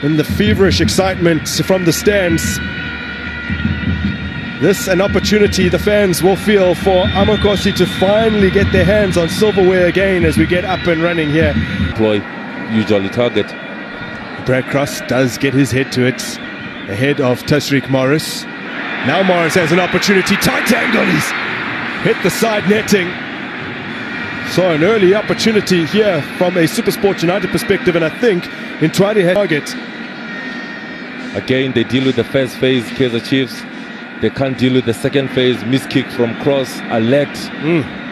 in the feverish excitement from the stands. This an opportunity the fans will feel for Amakosi to finally get their hands on silverware again as we get up and running here. Usually target. Brad Cross does get his head to it, ahead of Tashreeq Morris. Now Morris has an opportunity, tight angle, he's hit the side netting. So an early opportunity here from a Supersport United perspective, and I think Ntwari had target. Again, they deal with the first phase, Kaizer Chiefs. They can't deal with the second phase, miss kick from Cross, alert.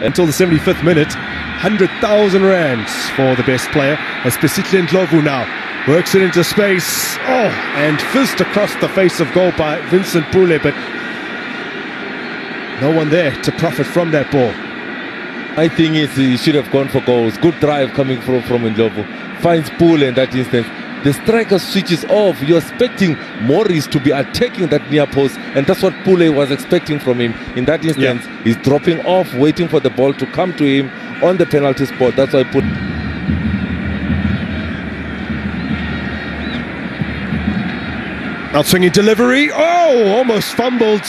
Until the 75th minute, 100,000 rands for the best player. As Pesitli Ndlovu now works it into space. Oh, and fizzed across the face of goal by Vincent Pule, but no one there to profit from that ball. I think he should have gone for goals. Good drive coming from Ndlovu. Finds Pule in that instance. The striker switches off. You're expecting Morris to be attacking that near post, and that's what Pule was expecting from him. In that instance, he's dropping off, waiting for the ball to come to him on the penalty spot. That's why I put... Outswinging delivery. Oh, almost fumbled.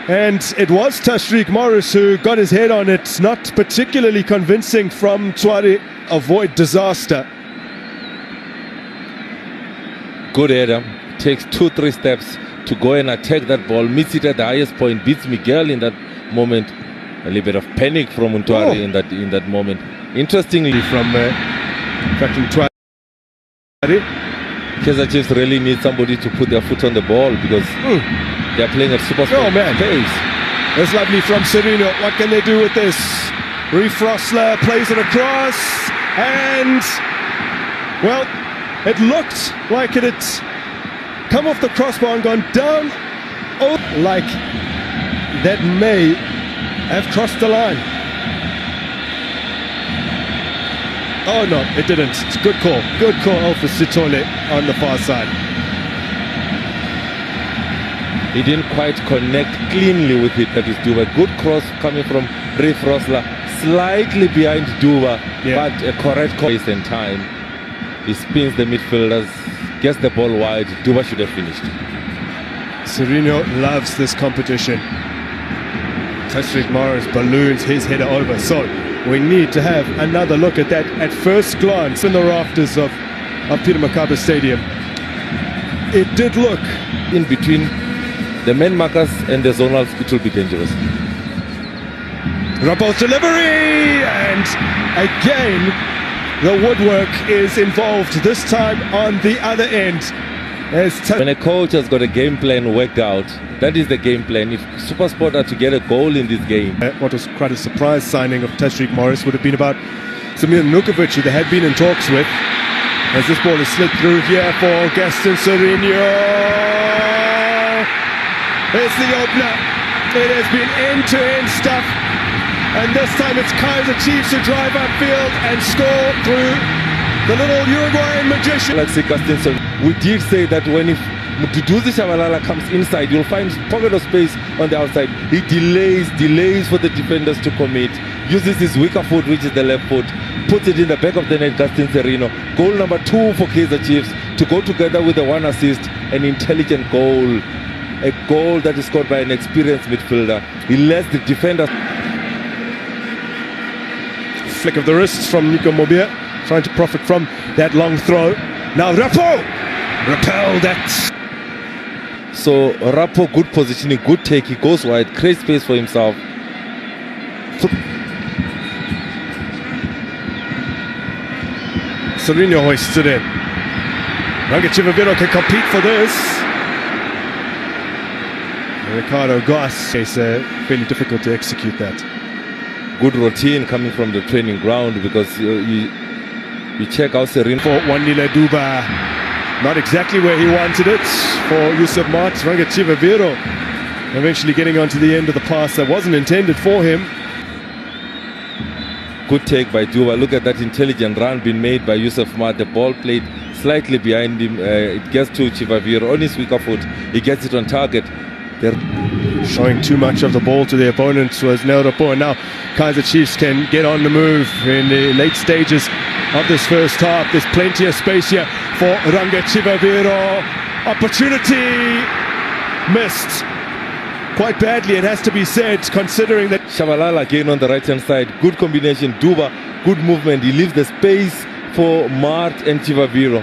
And it was Tashreeq Morris who got his head on it. Not particularly convincing from Ntwari. Avoid disaster. Good header, takes 2-3 steps to go and attack that ball, meets it at the highest point, beats Miguel in that moment. A little bit of panic from Ntwari in that moment. Interestingly, from Ntwari, Kaizer Chiefs really need somebody to put their foot on the ball because they're playing at Supersport pace. That's lovely from Serino. What can they do with this? Reef Rossler plays it across, and well, it looked like it had come off the crossbar and gone down. Oh, like that may have crossed the line. Oh no, it didn't. It's a good call. Good call for Sitole on the far side. He didn't quite connect cleanly with it, that is Duba. Good cross coming from Reef Rossler, slightly behind Duba, but a correct call in time. He spins the midfielders, gets the ball wide. Duba should have finished. Serino loves this competition. Tashreeq Morris balloons his header over. So we need to have another look at that at first glance in the rafters of Peter Mokaba Stadium. It did look in between the men markers and the zonals, it will be dangerous. Rapo's delivery, and again the woodwork is involved, this time on the other end. When a coach has got a game plan worked out, that is the game plan. If Supersport are to get a goal in this game. What was quite a surprise signing of Tashreeq Morris would have been about Samir Nukovic, who they had been in talks with. As this ball is slid through here for Gaston Serino. There's the opener. It has been end-to-end stuff. And this time it's Kaizer Chiefs who drive upfield and score through the little Uruguayan magician. We did say that when if Mduduzi Shabalala comes inside, you'll find pocket of space on the outside. He delays for the defenders to commit, uses his weaker foot, which is the left foot, puts it in the back of the net, Gaston Serino. Goal number 2 for Kaizer Chiefs, to go together with the 1 assist, an intelligent goal. A goal that is scored by an experienced midfielder. He lets the defenders... Flick of the wrists from Nico Mobia, trying to profit from that long throw. Now Rapo! Repel that. So Rapo, good positioning, good take. He goes wide, creates space for himself. Serino hoists it in. Rangachivaviro can compete for this. Ricardo Goss is fairly difficult to execute that. Good routine coming from the training ground, because you check out Serino. For Wandile Duba, not exactly where he wanted it. For Yusuf Mart, Rangachivaviro eventually getting onto the end of the pass that wasn't intended for him. Good take by Duba. Look at that intelligent run being made by Yusuf Mart. The ball played slightly behind him. It gets to Chivaviro on his weaker foot. He gets it on target. They're showing too much of the ball to the opponents was Neuropo, and now Kaizer Chiefs can get on the move in the late stages of this first half. There's plenty of space here for Ranga Chivaviro. Opportunity missed quite badly, it has to be said, considering that Shabalala again on the right hand side. Good combination. Duba, good movement. He leaves the space for Mart and Chivaviro.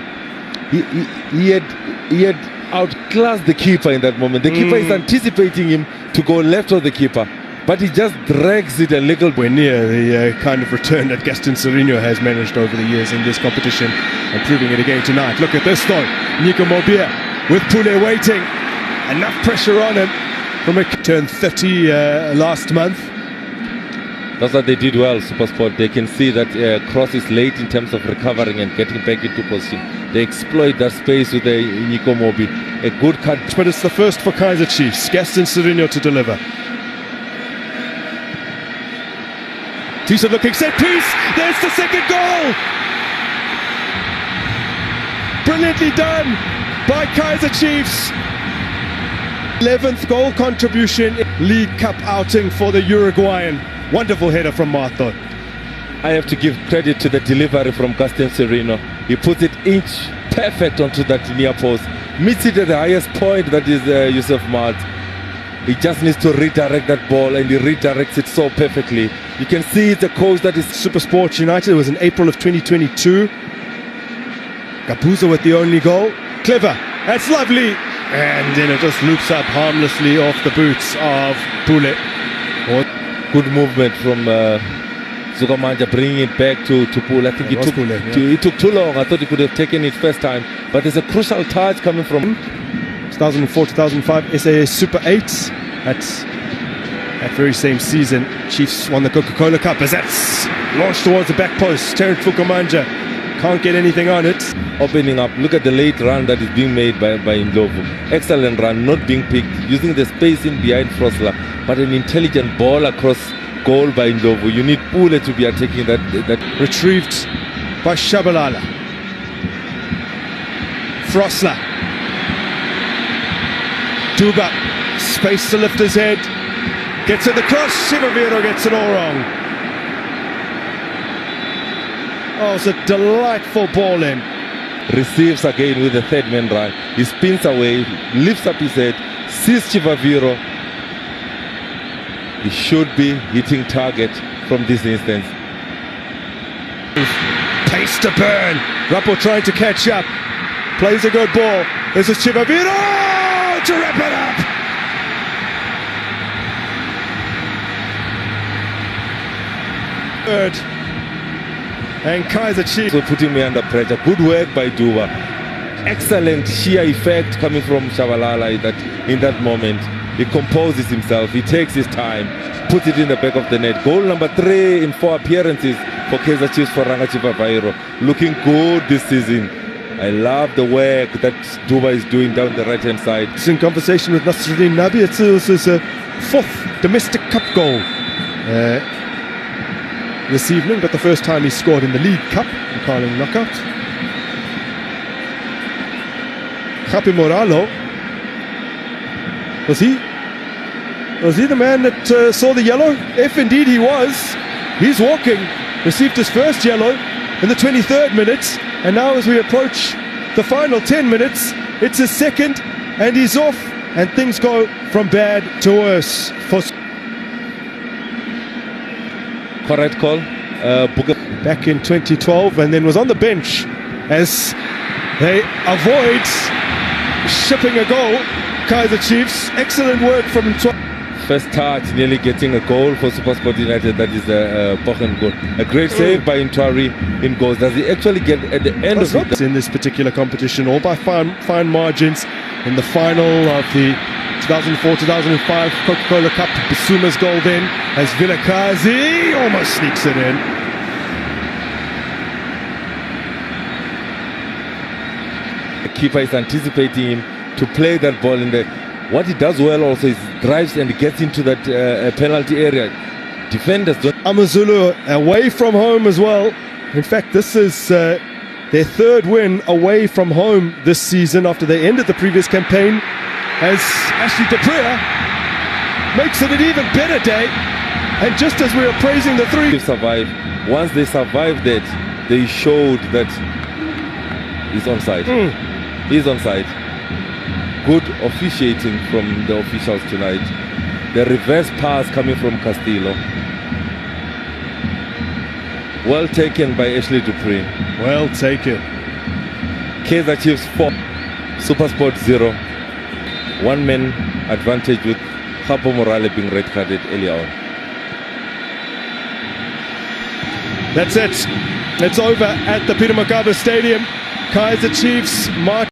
He had outclassed the keeper in that moment. The keeper is anticipating him to go left of the keeper, but he just drags it a little bit. We're near the kind of return that Gaston Serino has managed over the years in this competition, and proving it again tonight. Look at this though, Nico Mobia with Pule waiting, enough pressure on him. From a turned 30 last month. That's what they did well, Supersport. They can see that Cross is late in terms of recovering and getting back into position. They exploit that space with the Nico Mobi. A good cut. But it's the first for Kaizer Chiefs. Gaston Serino to deliver. Decent looking set piece. There's the second goal. Brilliantly done by Kaizer Chiefs. 11th goal contribution in League Cup outing for the Uruguayan. Wonderful header from Martho. I have to give credit to the delivery from Gaston Serino. He puts it inch perfect onto that near post. Meets it at the highest point, that is Yusuf Mart. He just needs to redirect that ball, and he redirects it so perfectly. You can see it's a coach that is Supersport United. It was in April of 2022. Gabuza with the only goal. Clever. That's lovely. And then it just loops up harmlessly off the boots of Pule. Good movement from Zugamanja, bringing it back to Pule. I think it took too long. I thought he could have taken it first time. But there's a crucial touch coming from 2004-2005 SAS Super 8. That's that very same season. Chiefs won the Coca-Cola Cup as that's launched towards the back post. Terence Fukamanja can't get anything on it. Opening up. Look at the late run that is being made by Ndlovu. Excellent run, not being picked, using the space in behind Frosler, but an intelligent ball across goal by Ndlovu. You need Pule to be attacking that. Retrieved by Shabalala. Frosler. Duba. Space to lift his head. Gets at the cross. Chivaviro gets it all wrong. Oh, it's a delightful ball in. Receives again with the third man run. He spins away, lifts up his head, sees Chivaviro. He should be hitting target from this instance. Pace to burn. Rappo trying to catch up. Plays a good ball. This is Chivaviro to wrap it up. Third. And Kaizer Chiefs. So putting me under pressure. Good work by Duba. Excellent sheer effect coming from Shabalala in that moment. He composes himself. He takes his time. Puts it in the back of the net. Goal number 3 in 4 appearances for Kaizer Chiefs for Ranga Chivaviro. Looking good this season. I love the work that Duba is doing down the right hand side. It's in conversation with Nasruddin Nabi. It's his 4th domestic cup goal this evening, but the first time he scored in the League Cup, the Carling knockout. Happy Moralo, was he the man that saw the yellow? If indeed he was, he's walking. Received his first yellow in the 23rd minute, and now as we approach the final 10 minutes, it's his second, and he's off, and things go from bad to worse for. Correct call. Back in 2012, and then was on the bench as they avoid shipping a goal. Kaizer Chiefs, excellent work from first touch, nearly getting a goal for Supersport United. That is a Bochen goal. A great save by Ntwari in goals. Does he actually get at the end of it? In this particular competition, all by fine margins. In the final of the 2004-2005 Coca-Cola Cup, Basuma's goal then as Vilakazi almost sneaks it in. The keeper is anticipating him to play that ball in the. What he does well also is drives and gets into that penalty area. Defenders don't. Amazulu away from home as well. In fact, this is their 3rd win away from home this season after they ended the previous campaign as Ashley Dupria makes it an even better day. And just as we were praising the three, survive. Once they survived that, they showed that he's onside. He's onside. Good officiating from the officials tonight. The reverse pass coming from Castillo. Well taken by Ashley Dupree. well taken. Kaizer Chiefs 4, Supersport 0. One man advantage with Hapo Morale being red carded earlier on. That's it. It's over at the Peter Mokaba Stadium. Kaizer Chiefs march